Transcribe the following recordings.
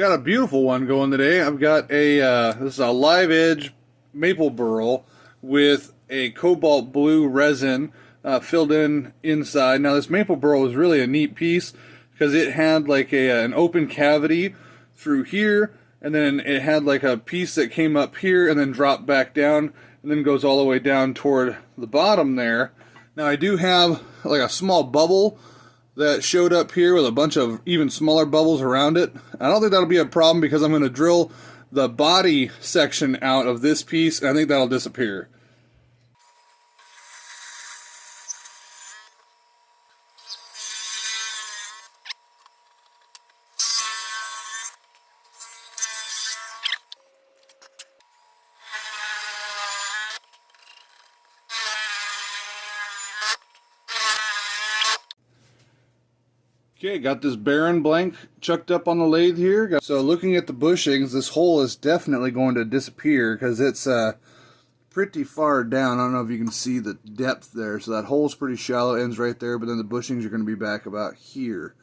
Got a beautiful one going today. I've got a this is a live edge maple burl with a cobalt blue resin filled in inside. Now this maple burl was really a neat piece because it had like an open cavity through here, and then it had like a piece that came up here and then dropped back down and then goes all the way down toward the bottom there. Now I do have like a small bubble that showed up here with a bunch of even smaller bubbles around it. I don't think that'll be a problem because I'm going to drill the body section out of this piece, and I think that'll disappear. Okay, got this barren blank chucked up on the lathe here. So looking at the bushings, this hole is definitely going to disappear because it's pretty far down. I don't know if you can see the depth there. So that hole's pretty shallow, ends right there, but then the bushings are going to be back about here.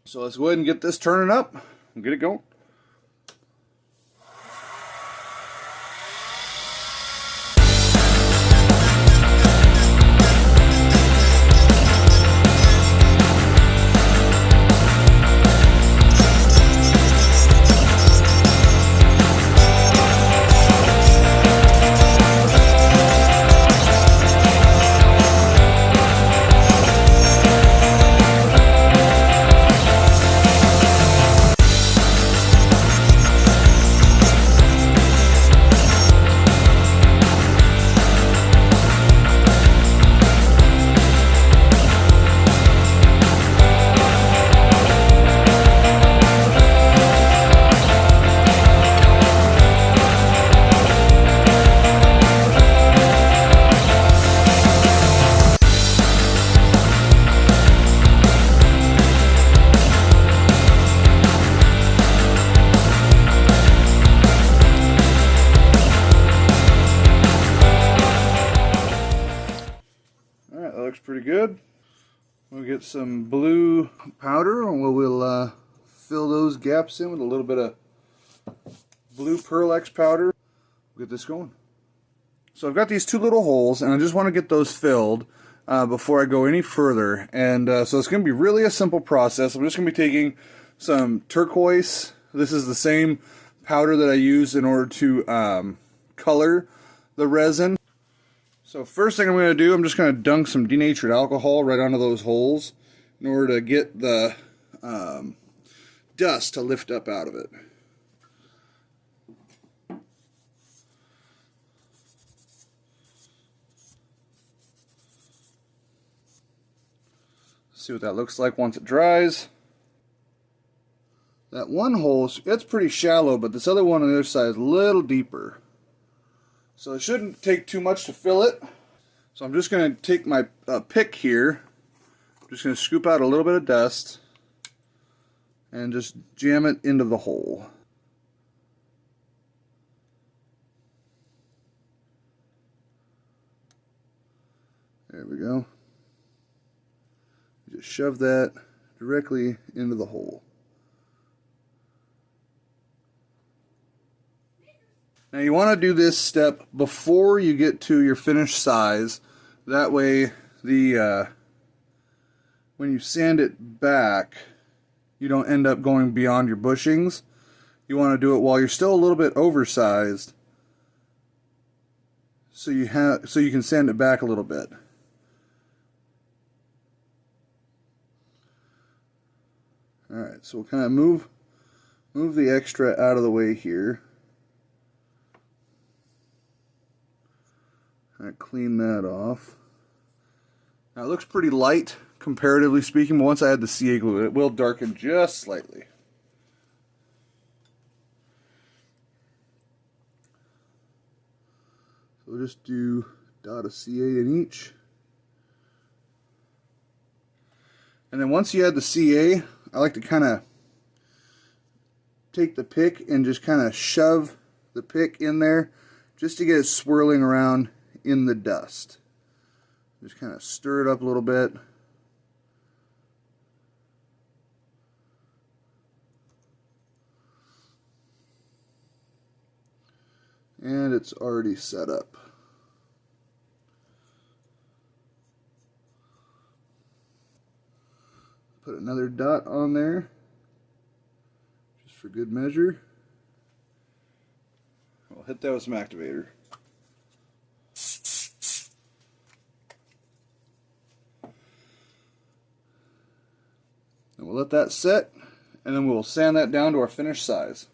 So let's go ahead and get this turning up and get it going. Looks pretty good. We'll get some blue powder and we'll fill those gaps in with a little bit of blue Pearl X powder. We'll get this going. So I've got these two little holes and I just want to get those filled before I go any further. And so it's going to be really a simple process. I'm just going to be taking some turquoise. This is the same powder that I use in order to color the resin. So first thing I'm going to do, I'm just going to dunk some denatured alcohol right onto those holes in order to get the dust to lift up out of it. See what that looks like once it dries. That one hole, it's pretty shallow, but this other one on the other side is a little deeper. So it shouldn't take too much to fill it. So I'm just going to take my pick here. I'm just going to scoop out a little bit of dust and just jam it into the hole. There we go. Just shove that directly into the hole. Now you want to do this step before you get to your finished size. That way when you sand it back, you don't end up going beyond your bushings. You want to do it while you're still a little bit oversized, so you can sand it back a little bit. Alright, so we'll kind of move the extra out of the way here. Clean that off. Now it looks pretty light comparatively speaking, but once I add the CA glue it will darken just slightly. So we'll just do a dot of CA in each. And then once you add the CA, I like to kind of take the pick and just kind of shove the pick in there just to get it swirling around in the dust. Just kind of stir it up a little bit. And it's already set up. Put another dot on there, just for good measure. We'll hit that with some activator. And we'll let that set, and then we'll sand that down to our finished size.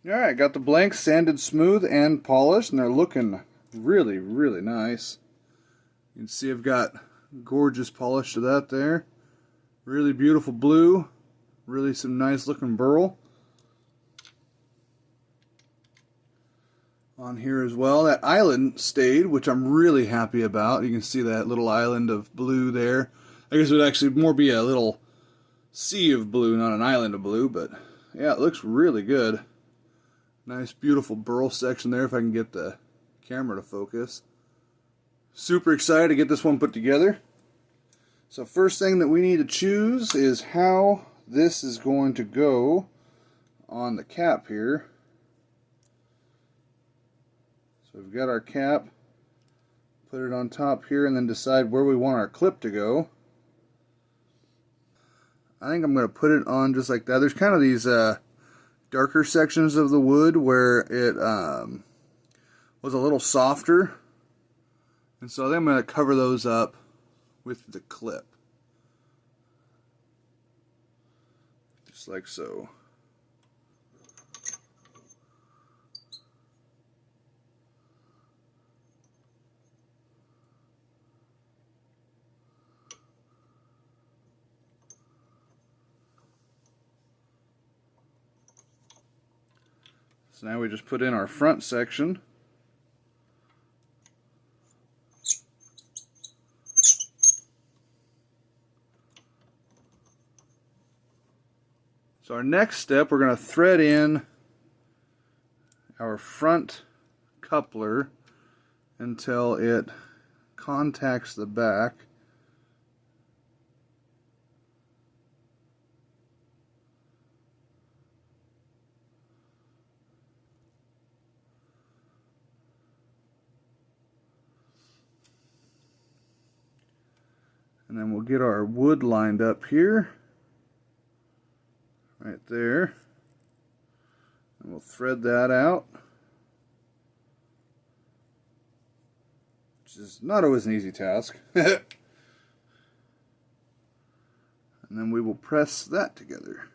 Alright, got the blanks sanded smooth and polished, and they're looking really, really nice. You can see I've got gorgeous polish to that there. Really beautiful blue. Really some nice looking burl on here as well. That island stayed, which I'm really happy about. You can see that little island of blue there. I guess it would actually more be a little sea of blue, not an island of blue, but yeah, it looks really good. Nice beautiful burl section there if I can get the camera to focus. Super excited to get this one put together. So first thing that we need to choose is how this is going to go on the cap here. So we've got our cap, put it on top here, and then decide where we want our clip to go. I think I'm going to put it on just like that. There's kind of these darker sections of the wood where it was a little softer. And so I think I'm going to cover those up with the clip. Just like so. So now we just put in our front section. So our next step, we're going to thread in our front coupler until it contacts the back. And then we'll get our wood lined up here. Right there. And we'll thread that out. Which is not always an easy task. And then we will press that together.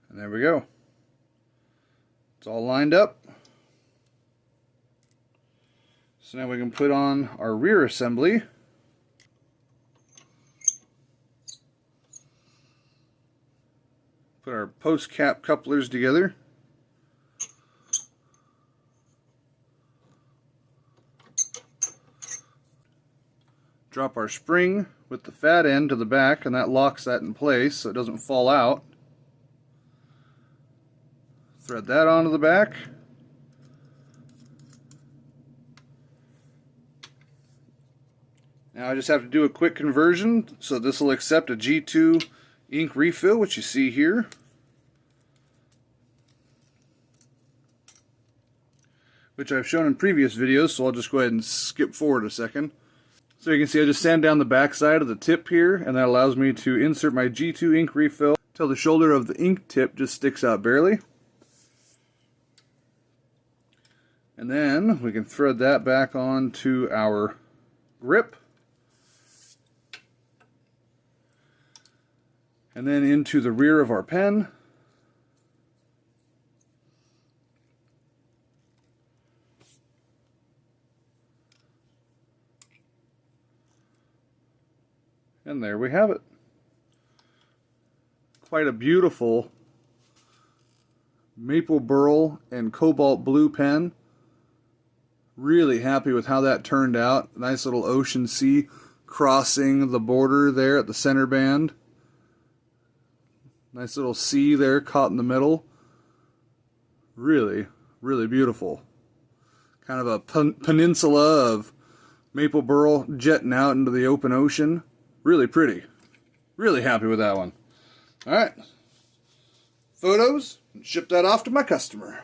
And there we go. It's all lined up. So now we can put on our rear assembly. Put our post cap couplers together. Drop our spring with the fat end to the back, and that locks that in place so it doesn't fall out. Thread that onto the back. Now I just have to do a quick conversion, so this will accept a G2 ink refill, which you see here. Which I've shown in previous videos, so I'll just go ahead and skip forward a second. So you can see I just sand down the back side of the tip here, and that allows me to insert my G2 ink refill until the shoulder of the ink tip just sticks out barely. And then we can thread that back onto our grip. And then into the rear of our pen. And there we have it. Quite a beautiful maple burl and cobalt blue pen. Really happy with how that turned out. Nice little ocean sea crossing the border there at the center band. Nice little sea there caught in the middle. Really Really beautiful. Kind of a peninsula of maple burl jetting out into the open ocean. Really pretty. Really happy with that one. Alright. Photos. Ship that off to my customer.